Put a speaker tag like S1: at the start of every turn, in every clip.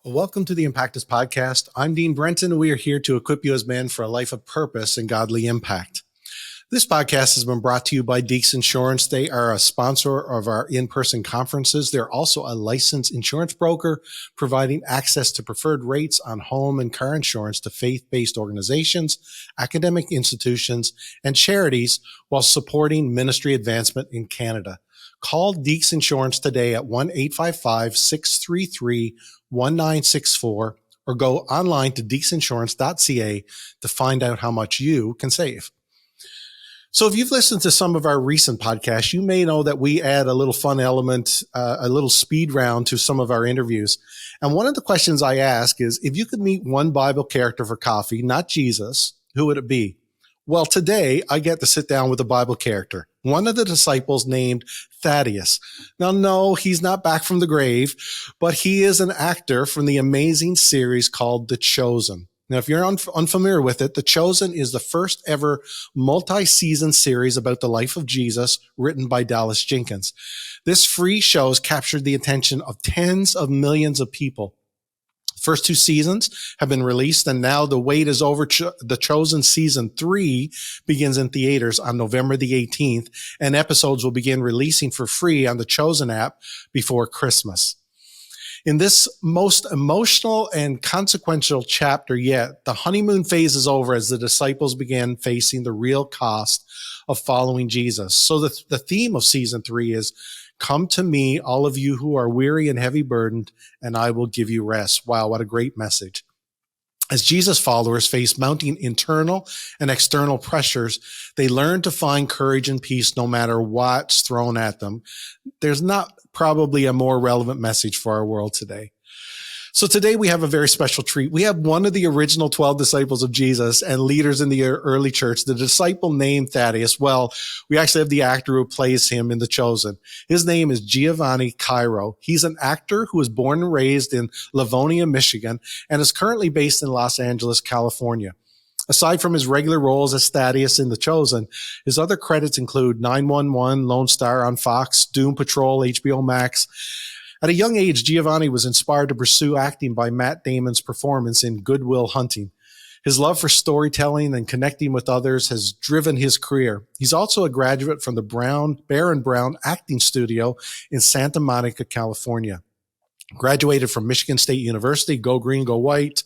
S1: Welcome to the Impactus podcast. I'm Dean Brenton, and we are here to equip you as men for a life of purpose and godly impact. This podcast has been brought to you by Deeks Insurance. They are a sponsor of our in-person conferences. They're also a licensed insurance broker, providing access to preferred rates on home and car insurance to faith-based organizations, academic institutions, and charities while supporting ministry advancement in Canada. Call Deeks Insurance today at 1-855-633-1964 or go online to deeksinsurance.ca to find out how much you can save. So if you've listened to some of our recent podcasts, you may know that we add a little fun element, a little speed round to some of our interviews. And one of the questions I ask is, if you could meet one Bible character for coffee, not Jesus, who would it be? Well, today I get to sit down with a Bible character, one of the disciples named Thaddeus. Now, no, he's not back from the grave, but he is an actor from the amazing series called The Chosen. Now, if you're unfamiliar with it, The Chosen is the first ever multi-season series about the life of Jesus written by Dallas Jenkins. This free show has captured the attention of tens of millions of people. First two seasons have been released, and now the wait is over. The Chosen Season 3 begins in theaters on November the 18th, and episodes will begin releasing for free on the Chosen app before Christmas. In this most emotional and consequential chapter yet, the honeymoon phase is over as the disciples begin facing the real cost of following Jesus. So the theme of Season 3 is, "Come to me, all of you who are weary and heavy burdened, and I will give you rest." Wow, what a great message. As Jesus followers face mounting internal and external pressures, they learn to find courage and peace no matter what's thrown at them. There's not probably a more relevant message for our world today. So today we have a very special treat. We have one of the original 12 disciples of Jesus and leaders in the early church, the disciple named Thaddeus. Well, we actually have the actor who plays him in The Chosen. His name is Giavani Cairo. He's an actor who was born and raised in Livonia, Michigan, and is currently based in Los Angeles, California. Aside from his regular roles as Thaddeus in The Chosen, his other credits include 911, Lone Star on Fox, Doom Patrol, HBO Max. At a young age, Giavani was inspired to pursue acting by Matt Damon's performance in Good Will Hunting. His love for storytelling and connecting with others has driven his career. He's also a graduate from the Baron Brown Acting Studio in Santa Monica, California. Graduated from Michigan State University, go green, go white.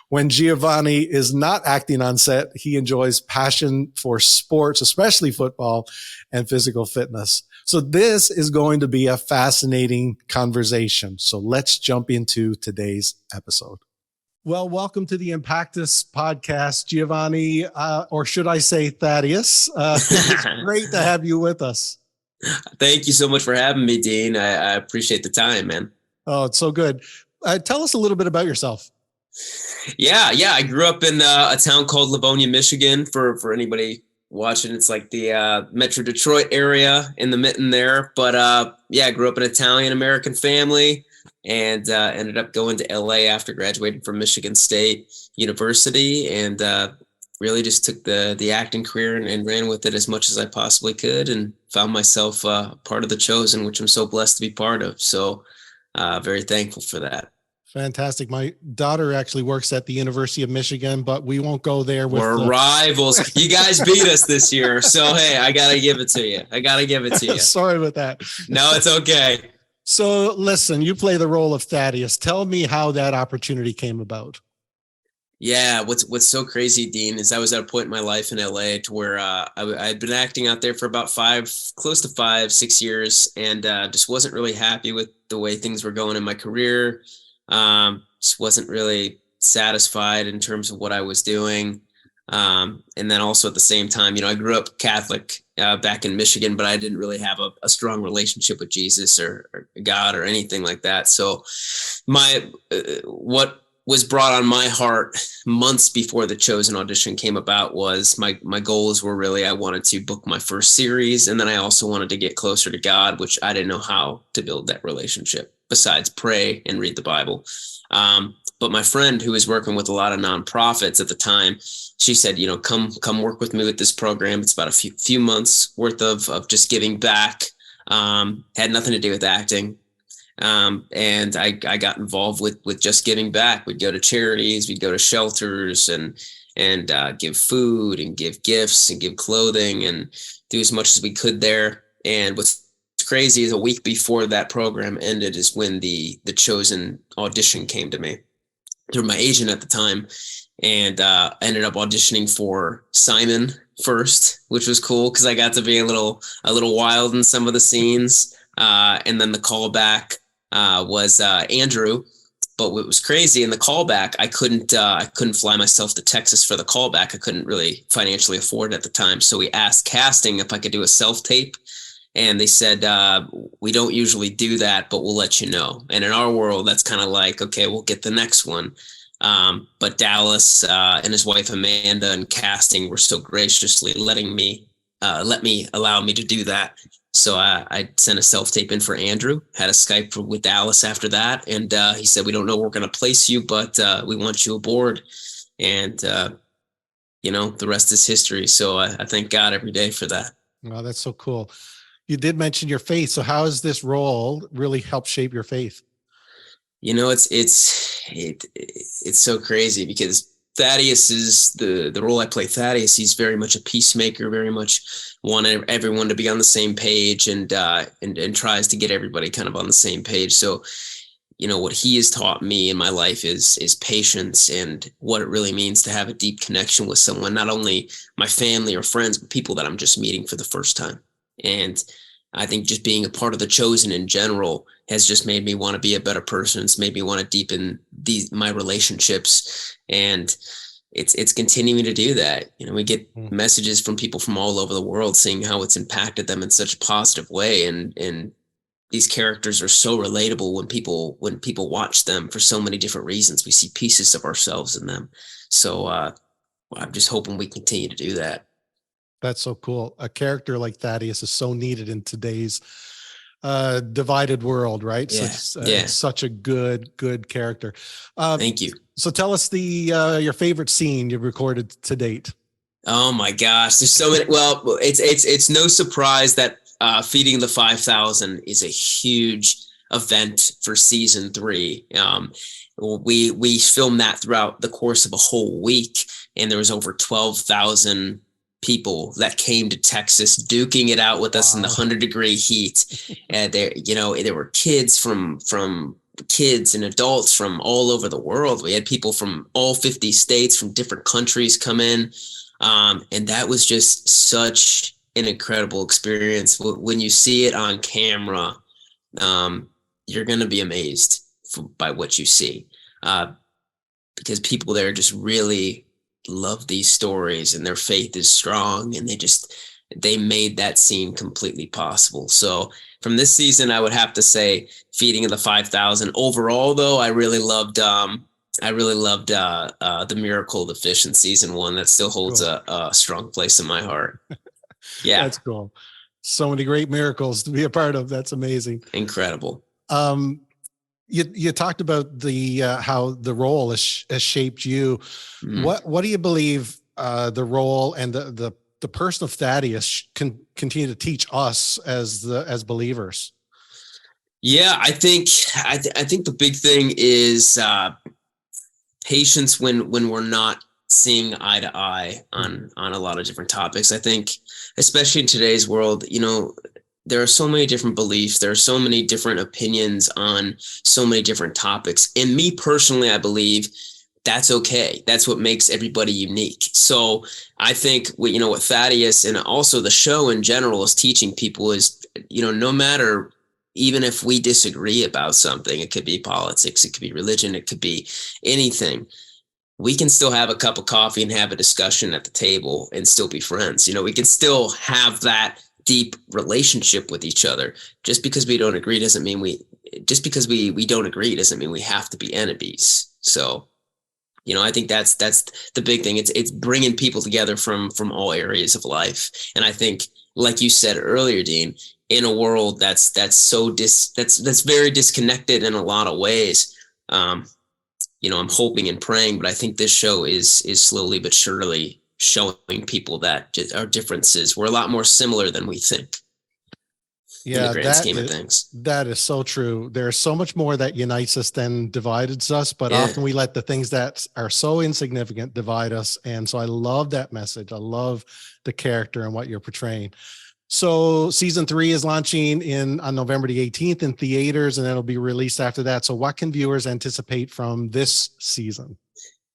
S1: When Giavani is not acting on set, he enjoys passion for sports, especially football and physical fitness. So this is going to be a fascinating conversation. So let's jump into today's episode. Well, welcome to the Impactus podcast, Giavani, or should I say Thaddeus. It's great to have you with us.
S2: Thank you so much for having me, Dean. I appreciate the time, man.
S1: Oh, it's so good. Tell us a little bit about yourself.
S2: Yeah. I grew up in a town called Livonia, Michigan. For anybody watching, it's like the Metro Detroit area in the mitten there. But I grew up in an Italian-American family and ended up going to LA after graduating from Michigan State University, and really just took the acting career and ran with it as much as I possibly could, and found myself part of The Chosen, which I'm so blessed to be part of. So very thankful for that.
S1: Fantastic. My daughter actually works at the University of Michigan, but we won't go there.
S2: We're rivals. You guys beat us this year. So, hey, I got to give it to you.
S1: Sorry about that.
S2: No, it's okay.
S1: So listen, you play the role of Thaddeus. Tell me how that opportunity came about.
S2: Yeah, what's so crazy, Dean, is I was at a point in my life in LA to where I'd been acting out there for about close to 5-6 years, and just wasn't really happy with the way things were going in my career. Just wasn't really satisfied in terms of what I was doing. And then also at the same time, I grew up Catholic back in Michigan, but I didn't really have a strong relationship with Jesus or God or anything like that. So what was brought on my heart months before the Chosen audition came about was my goals were really, I wanted to book my first series. And then I also wanted to get closer to God, which I didn't know how to build that relationship besides pray and read the Bible. But my friend, who was working with a lot of nonprofits at the time, she said, come work with me with this program. It's about a few months worth of just giving back. Had nothing to do with acting. And I got involved with just giving back. We'd go to charities, we'd go to shelters and give food and give gifts and give clothing and do as much as we could there. And what's crazy is a week before that program ended is when the chosen audition came to me through my agent at the time, and ended up auditioning for Simon first, which was cool because I got to be a little wild in some of the scenes. And then the callback was Andrew. But what was crazy in the callback, I couldn't fly myself to Texas for the callback. I couldn't really financially afford it at the time. So we asked casting if I could do a self tape, and they said, we don't usually do that, but we'll let you know. And in our world, that's kind of like, okay, we'll get the next one. But Dallas and his wife Amanda and casting were so graciously allow me to do that. So I sent a self-tape in for Andrew, had a Skype with Dallas after that. And he said, we don't know where we're going to place you, but we want you aboard. And, the rest is history. So I thank God every day for that.
S1: Wow, that's so cool. You did mention your faith. So how has this role really helped shape your faith?
S2: It's so crazy because Thaddeus is the role I play. Thaddeus, he's very much a peacemaker, very much wanted everyone to be on the same page, and tries to get everybody kind of on the same page. So, what he has taught me in my life is patience and what it really means to have a deep connection with someone, not only my family or friends, but people that I'm just meeting for the first time. And I think just being a part of the chosen in general has just made me want to be a better person. It's made me want to deepen my relationships, and it's continuing to do that. We get messages from people from all over the world saying how it's impacted them in such a positive way, and these characters are so relatable when people watch them for so many different reasons. We see pieces of ourselves in them. So I'm just hoping we continue to do that.
S1: That's so cool. A character like Thaddeus is so needed in today's divided world, right?
S2: Yeah.
S1: So it's such a good character.
S2: Thank you.
S1: So tell us your favorite scene you've recorded to date.
S2: Oh my gosh, there's so many. Well, it's no surprise that feeding the 5,000 is a huge event for season 3. We filmed that throughout the course of a whole week, and there was over 12,000 people that came to Texas duking it out with us in the 100-degree heat. And there were kids from kids and adults from all over the world. We had people from all 50 states from different countries come in. And that was just such an incredible experience. When you see it on camera, you're going to be amazed by what you see, because people there just really love these stories, and their faith is strong, and they made that scene completely possible. So from this season, I would have to say feeding of the 5,000. Overall, though, I really loved the miracle of the fish in season 1. That still holds a strong place in my heart. Yeah,
S1: that's cool. So many great miracles to be a part of. That's amazing.
S2: Incredible.
S1: You talked about the how the role has shaped you. What do you believe the role and the person of Thaddeus can continue to teach us as believers?
S2: Yeah, I think the big thing is patience when we're not seeing eye to eye on a lot of different topics. I think, especially in today's world, there are so many different beliefs. There are so many different opinions on so many different topics. And me personally, I believe that's okay. That's what makes everybody unique. So I think what Thaddeus and also the show in general is teaching people is, no matter, even if we disagree about something, it could be politics, it could be religion, it could be anything, we can still have a cup of coffee and have a discussion at the table and still be friends. We can still have that deep relationship with each other. Just because we don't agree doesn't mean we don't agree doesn't mean we have to be enemies. So, I think that's the big thing. It's bringing people together from all areas of life. And I think, like you said earlier, Dean, in a world that's very disconnected in a lot of ways, I'm hoping and praying, but I think this show is slowly but surely showing people that our differences were a lot more similar than we think. in the
S1: Yeah,
S2: grand scheme of things.
S1: that is so true. There's so much more that unites us than divides us, but
S2: Yeah.
S1: often we let the things that are so insignificant divide us. And so I love that message. I love the character and what you're portraying. So season 3 is launching on November the 18th in theaters, and then it'll be released after that. So what can viewers anticipate from this season?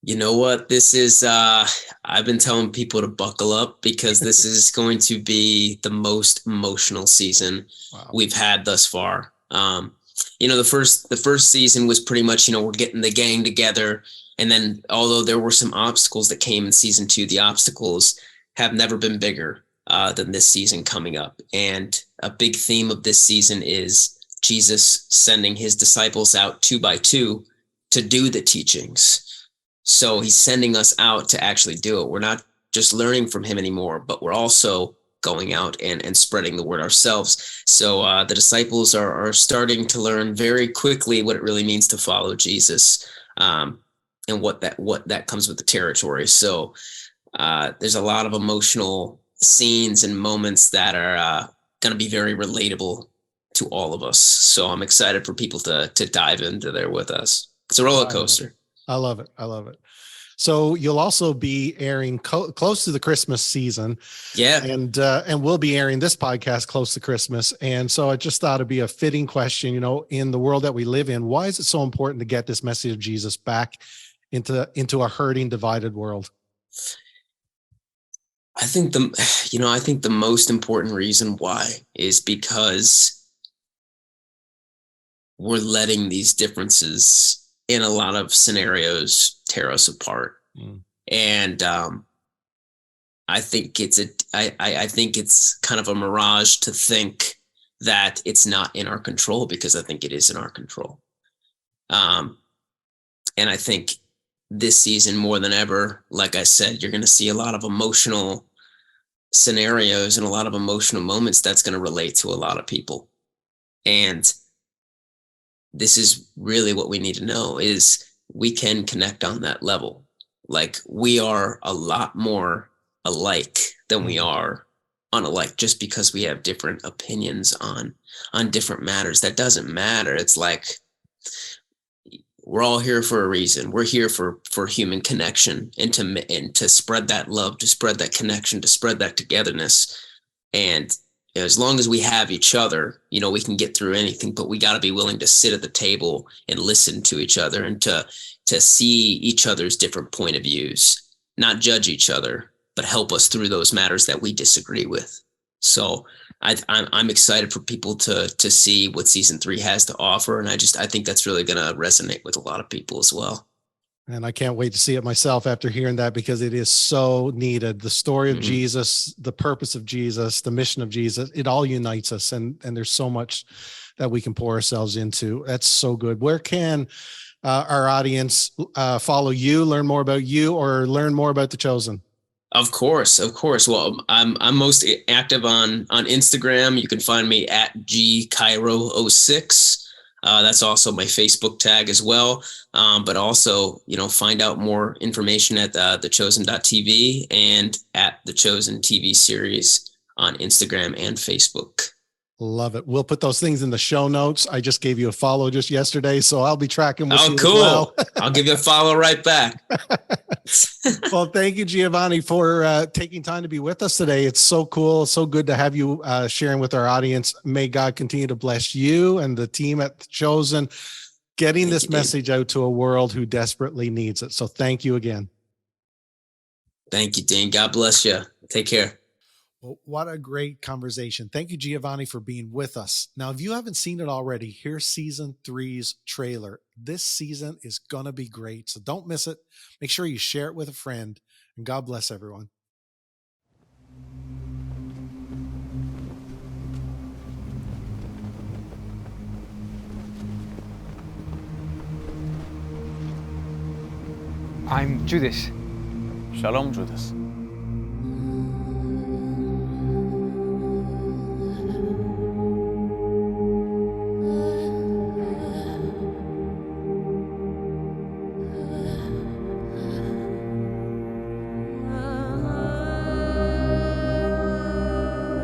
S2: You know what? This is, I've been telling people to buckle up because this is going to be the most emotional season we've had thus far. The first season was pretty much, we're getting the gang together. And then although there were some obstacles that came in season 2, the obstacles have never been bigger than this season coming up. And a big theme of this season is Jesus sending his disciples out 2 by 2 to do the teachings. So he's sending us out to actually do it. We're not just learning from him anymore, but we're also going out and spreading the word ourselves. So the disciples are starting to learn very quickly what it really means to follow Jesus, and what that comes with the territory. So there's a lot of emotional scenes and moments that are going to be very relatable to all of us. So I'm excited for people to dive into there with us. It's a roller coaster.
S1: I love it. I love it. So you'll also be airing close to the Christmas season.
S2: Yeah.
S1: And we'll be airing this podcast close to Christmas. And so I just thought it'd be a fitting question, in the world that we live in, why is it so important to get this message of Jesus back into a hurting, divided world?
S2: I think the most important reason why is because we're letting these differences in a lot of scenarios tear us apart. And I think it's kind of a mirage to think that it's not in our control, because I think it is in our control. And I think this season more than ever, like I said, you're going to see a lot of emotional scenarios and a lot of emotional moments that's going to relate to a lot of people. And this is really what we need to know, is we can connect on that level. Like, we are a lot more alike than we are unalike, just because we have different opinions on different matters. That doesn't matter. It's like, we're all here for a reason. We're here for human connection and to spread that love, to spread that connection, to spread that togetherness. And as long as we have each other, we can get through anything, but we got to be willing to sit at the table and listen to each other, and to see each other's different point of views, not judge each other, but help us through those matters that we disagree with. So I'm excited for people to see what season 3 has to offer. And I think that's really going to resonate with a lot of people as well.
S1: And I can't wait to see it myself after hearing that, because it is so needed. The story of Jesus, the purpose of Jesus, the mission of Jesus, it all unites us. And there's so much that we can pour ourselves into. That's so good. Where can our audience follow you, learn more about you, or learn more about The Chosen?
S2: Of course. Well, I'm most active on Instagram. You can find me at gcairo06. That's also my Facebook tag as well. But also, find out more information at thechosen.tv and at The Chosen TV series on Instagram and Facebook.
S1: Love it. We'll put those things in the show notes. I just gave you a follow just yesterday, so I'll be tracking with you
S2: cool.
S1: as well.
S2: I'll give you a follow right back.
S1: Well, thank you, Giavani, for taking time to be with us today. It's so cool. So good to have you sharing with our audience. May God continue to bless you and the team at The Chosen, getting this message out to a world who desperately needs it. So thank you again.
S2: Thank you, Dean. God bless you. Take care.
S1: Well, what a great conversation. Thank you, Giavani, for being with us. Now, if you haven't seen it already, here's season 3's trailer. This season is going to be great, so don't miss it. Make sure you share it with a friend, and God bless everyone.
S3: I'm Judas.
S4: Shalom, Judas.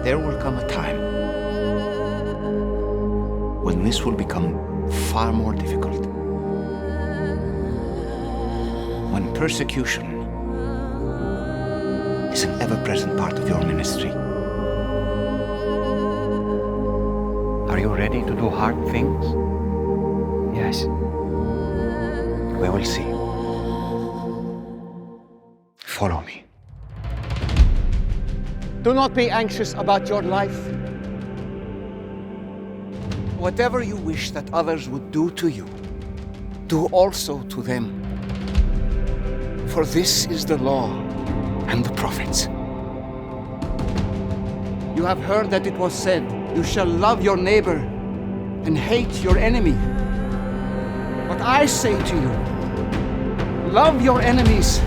S3: There will come a time when this will become far more difficult. When persecution is an ever-present part of your ministry. Are you ready to do hard things?
S5: Yes.
S3: We will see. Follow me.
S5: Do not be anxious about your life. Whatever you wish that others would do to you, do also to them. For this is the law and the prophets. You have heard that it was said, you shall love your neighbor and hate your enemy. But I say to you, love your enemies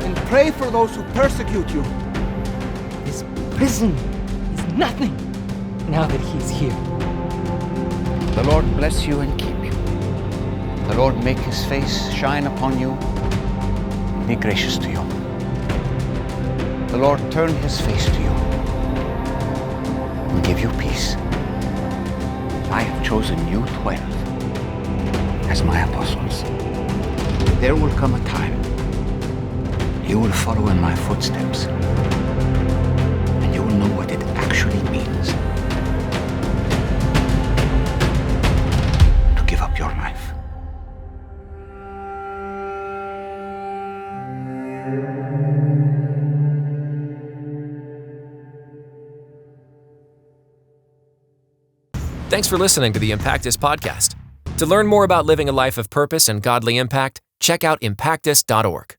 S5: and pray for those who persecute you.
S6: This prison is nothing now that he's here.
S3: The Lord bless you and keep you. The Lord make his face shine upon you, be gracious to you. The Lord turn his face to you and give you peace. I have chosen you 12 as my apostles. There will come a time you will follow in my footsteps, and you will know what it actually means to give up your life.
S7: Thanks for listening to the Impactus podcast. To learn more about living a life of purpose and godly impact, check out impactus.org.